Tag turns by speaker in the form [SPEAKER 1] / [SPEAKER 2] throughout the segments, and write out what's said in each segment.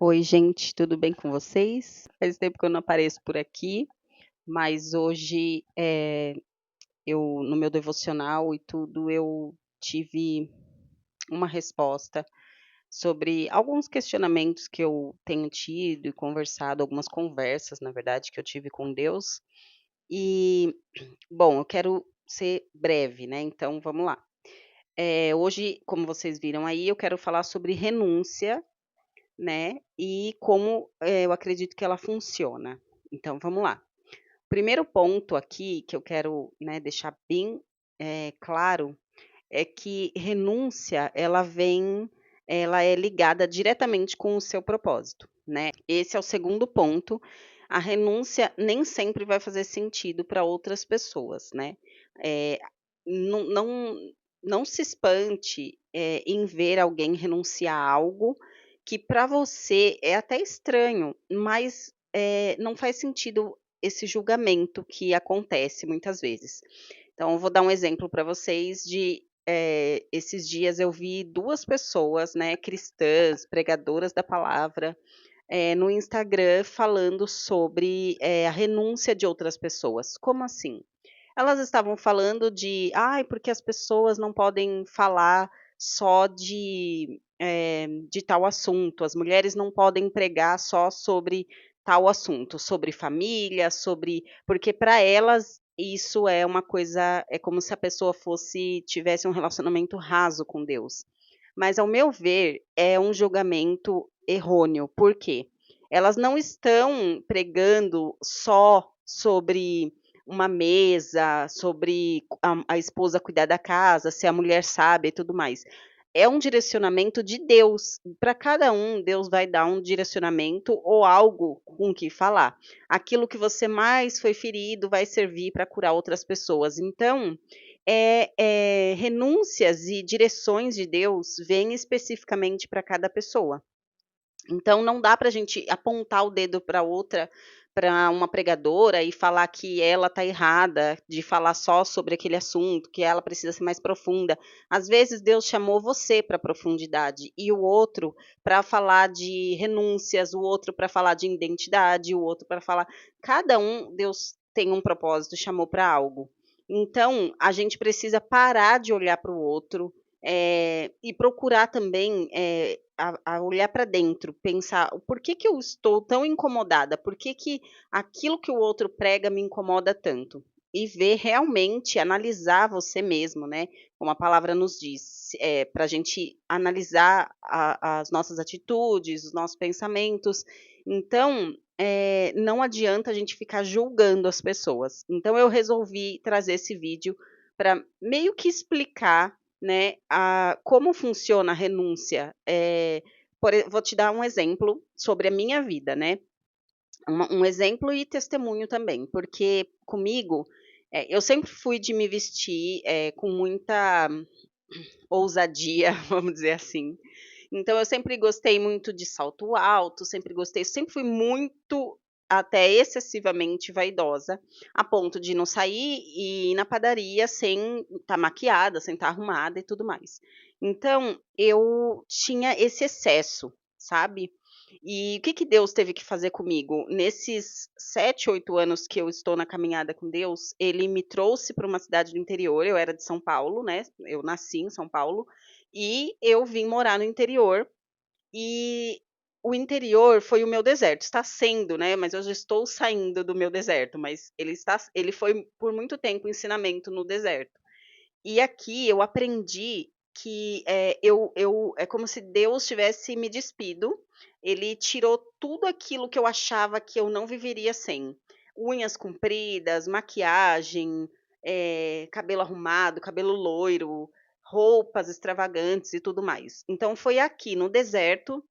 [SPEAKER 1] Oi, gente, tudo bem com vocês? Faz tempo que eu não apareço por aqui, mas hoje no meu devocional e tudo, eu tive uma resposta sobre alguns questionamentos que eu tenho tido e conversado, algumas conversas, na verdade, que eu tive com Deus. E, bom, eu quero ser breve, né? Então, vamos lá. Hoje, como vocês viram aí, eu quero falar sobre renúncia, né, e como, eu acredito que ela funciona. Então vamos lá. Primeiro ponto aqui que eu quero, né, deixar bem, claro, é que renúncia ela é ligada diretamente com o seu propósito, né. Esse é o segundo ponto. A renúncia nem sempre vai fazer sentido para outras pessoas, né. Eh, não se espante, em ver alguém renunciar a algo que para você é até estranho, mas, não faz sentido esse julgamento que acontece muitas vezes. Então eu vou dar um exemplo para vocês esses dias eu vi 2 pessoas, né, cristãs, pregadoras da palavra, no Instagram falando sobre, a renúncia de outras pessoas. Como assim? Elas estavam falando de: "Ai, porque as pessoas não podem falar só de tal assunto, as mulheres não podem pregar só sobre tal assunto, sobre família, sobre", porque para elas isso é uma coisa, é como se a pessoa tivesse um relacionamento raso com Deus. Mas ao meu ver, é um julgamento errôneo, por quê? Elas não estão pregando só sobre uma mesa, sobre a esposa cuidar da casa, se a mulher sabe e tudo mais. É um direcionamento de Deus. Para cada um, Deus vai dar um direcionamento ou algo com que falar. Aquilo que você mais foi ferido vai servir para curar outras pessoas. Então, renúncias e direções de Deus vêm especificamente para cada pessoa. Então não dá para a gente apontar o dedo para outra, para uma pregadora e falar que ela está errada de falar só sobre aquele assunto, que ela precisa ser mais profunda. Às vezes Deus chamou você para profundidade e o outro para falar de renúncias, o outro para falar de identidade, o outro para falar. Cada um, Deus tem um propósito, chamou para algo. Então a gente precisa parar de olhar para o outro, e procurar também, a olhar para dentro, pensar: "O porquê que eu estou tão incomodada? Por que aquilo que o outro prega me incomoda tanto?". E ver realmente, analisar você mesmo, né, como a palavra nos diz, pra gente analisar as nossas atitudes, os nossos pensamentos. Então, não adianta a gente ficar julgando as pessoas. Então eu resolvi trazer esse vídeo para meio que explicar, né, como funciona a renúncia. Vou te dar um exemplo sobre a minha vida, né, um exemplo e testemunho também, porque comigo, eu sempre fui de me vestir, com muita ousadia, vamos dizer assim. Então eu sempre gostei muito de salto alto, sempre fui muito, até excessivamente vaidosa, a ponto de não sair e ir na padaria sem estar maquiada, sem estar arrumada e tudo mais. Então eu tinha esse excesso, sabe. E o que que Deus teve que fazer comigo? Nesses 7, 8 anos que eu estou na caminhada com Deus, ele me trouxe para uma cidade do interior. Eu era de São Paulo, né, eu nasci em São Paulo, e eu vim morar no interior, e o interior foi o meu deserto, está sendo, né, mas eu já estou saindo do meu deserto, mas ele foi por muito tempo ensinamento no deserto. E aqui eu aprendi que, é como se Deus tivesse me despido, ele tirou tudo aquilo que eu achava que eu não viveria sem. Unhas compridas, maquiagem, cabelo arrumado, cabelo loiro, roupas extravagantes e tudo mais. Então foi aqui no deserto,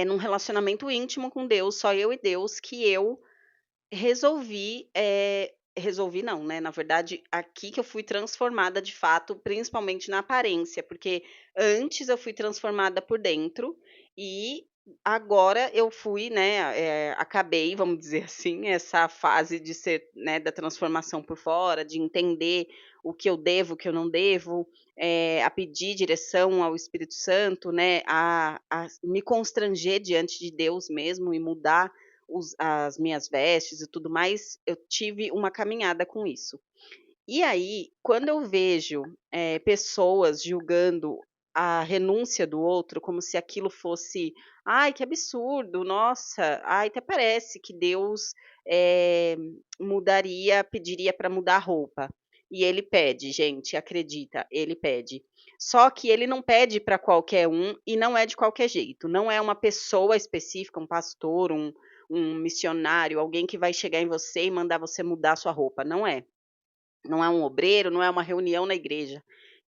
[SPEAKER 1] num relacionamento íntimo com Deus, só eu e Deus, que eu resolvi não, né, na verdade, aqui que eu fui transformada de fato, principalmente na aparência, porque antes eu fui transformada por dentro, e agora eu fui, né, acabei, vamos dizer assim, essa fase de ser, né, da transformação por fora, de entender o que eu devo, o que eu não devo, a pedir direção ao Espírito Santo, né, a me constranger diante de Deus mesmo e mudar as minhas vestes e tudo mais, eu tive uma caminhada com isso. E aí, quando eu vejo, pessoas julgando a renúncia do outro como se aquilo fosse: "Ai, que absurdo, nossa, ai, até parece que Deus, eh, pediria para mudar a roupa". E ele pede, gente, acredita, ele pede. Só que ele não pede para qualquer um e não é de qualquer jeito, não é uma pessoa específica, um pastor, um missionário, alguém que vai chegar em você e mandar você mudar a sua roupa, não é. Não é um obreiro, não é uma reunião na igreja.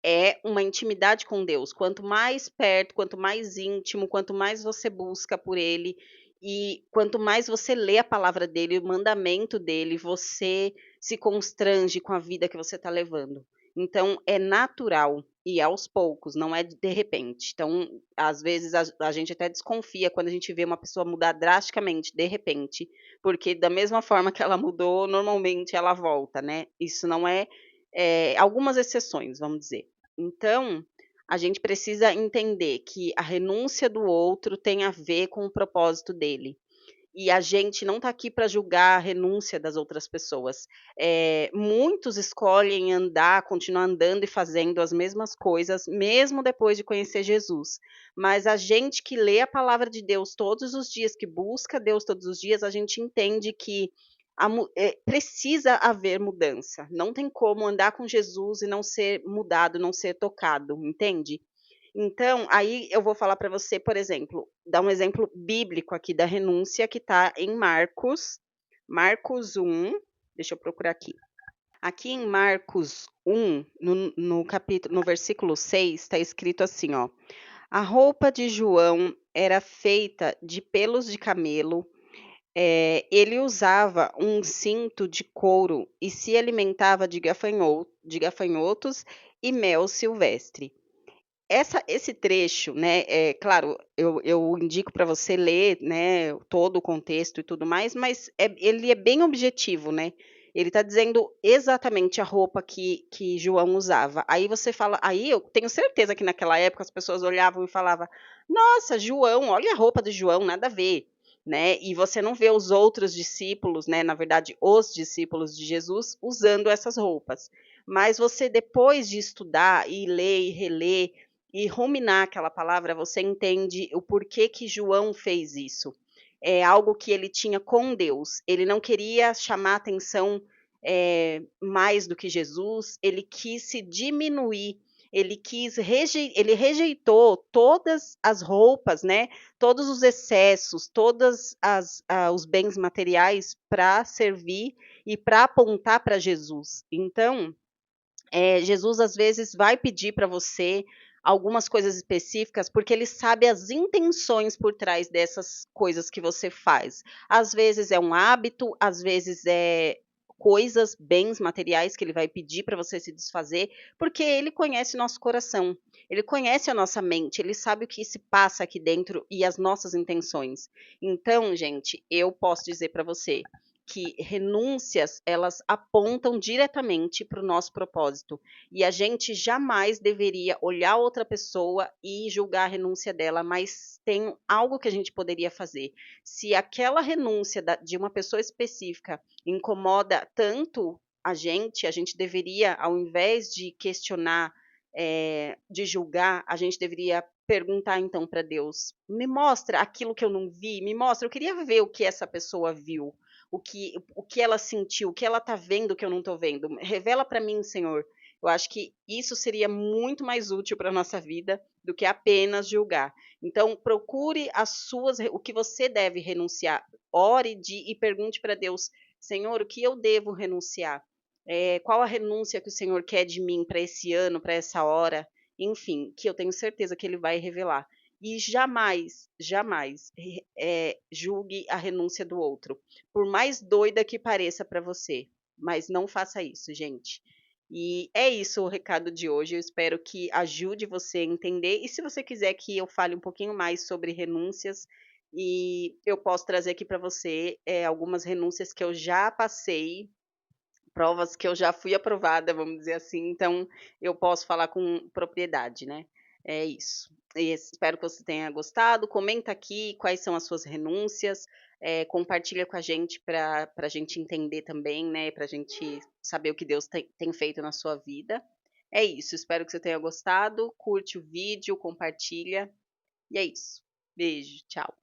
[SPEAKER 1] É uma intimidade com Deus. Quanto mais perto, quanto mais íntimo, quanto mais você busca por Ele e quanto mais você lê a palavra dele, o mandamento dele, você se constrange com a vida que você está levando. Então, é natural e aos poucos, não é de repente. Então, às vezes a gente até desconfia quando a gente vê uma pessoa mudar drasticamente de repente, porque da mesma forma que ela mudou, normalmente ela volta, né? Isso não é, algumas exceções, vamos dizer. Então, a gente precisa entender que a renúncia do outro tem a ver com o propósito dele. E a gente não está aqui para julgar a renúncia das outras pessoas. Muitos escolhem andar, continuar andando e fazendo as mesmas coisas, mesmo depois de conhecer Jesus. Mas a gente que lê a palavra de Deus todos os dias, que busca Deus todos os dias, a gente entende que precisa haver mudança. Não tem como andar com Jesus e não ser mudado, não ser tocado, entende? Então, aí eu vou falar para você, por exemplo, dar um exemplo bíblico aqui da renúncia que está em Marcos 1, deixa eu procurar aqui. Aqui em Marcos 1, no capítulo, no versículo 6, está escrito assim, ó: a roupa de João era feita de pelos de camelo, ele usava um cinto de couro e se alimentava de gafanhotos e mel silvestre. Esse trecho, né, claro, eu indico para você ler, né, todo o contexto e tudo mais, mas ele é bem objetivo, né. Ele está dizendo exatamente a roupa que João usava. Aí você fala aí eu tenho certeza que naquela época as pessoas olhavam e falava: "Nossa, João, olha a roupa do João, nada a ver", né. E você não vê os outros discípulos, né, na verdade os discípulos de Jesus usando essas roupas. Mas você depois de estudar e ler e reler e ruminar aquela palavra, você entende o porquê que João fez isso. É algo que ele tinha com Deus. Ele não queria chamar atenção mais do que Jesus, ele quis se diminuir, ele rejeitou todas as roupas, né? Todos os excessos, os bens materiais para servir e para apontar para Jesus. Então, Jesus às vezes vai pedir para você algumas coisas específicas, porque ele sabe as intenções por trás dessas coisas que você faz. Às vezes é um hábito, às vezes é coisas, bens materiais que ele vai pedir para você se desfazer, porque ele conhece nosso coração, ele conhece a nossa mente, ele sabe o que se passa aqui dentro e as nossas intenções. Então, gente, eu posso dizer para você que renúncias, elas apontam diretamente para o nosso propósito. E a gente jamais deveria olhar outra pessoa e julgar a renúncia dela, mas tem algo que a gente poderia fazer. Se aquela renúncia de uma pessoa específica incomoda tanto a gente deveria, ao invés de questionar, de julgar, a gente deveria perguntar então para Deus: me mostra aquilo que eu não vi, me mostra, eu queria ver o que essa pessoa viu, o que ela sentiu, o que ela está vendo que eu não estou vendo. Revela para mim, Senhor. Eu acho que isso seria muito mais útil para a nossa vida do que apenas julgar. Então, procure o que você deve renunciar. Ore e pergunte para Deus: Senhor, o que eu devo renunciar? Qual a renúncia que o Senhor quer de mim para esse ano, para essa hora? Enfim, que eu tenho certeza que Ele vai revelar. E jamais, jamais julgue a renúncia do outro, por mais doida que pareça para você, mas não faça isso, gente. E é isso o recado de hoje. Eu espero que ajude você a entender. E se você quiser que eu fale um pouquinho mais sobre renúncias, e eu posso trazer aqui para você, algumas renúncias que eu já passei, provas que eu já fui aprovada, vamos dizer assim, então eu posso falar com propriedade, né. É isso. E espero que você tenha gostado, comenta aqui quais são as suas renúncias, compartilha com a gente para a gente entender também, né, para a gente saber o que Deus tem feito na sua vida. É isso, espero que você tenha gostado, curte o vídeo, compartilha, e é isso. Beijo, tchau.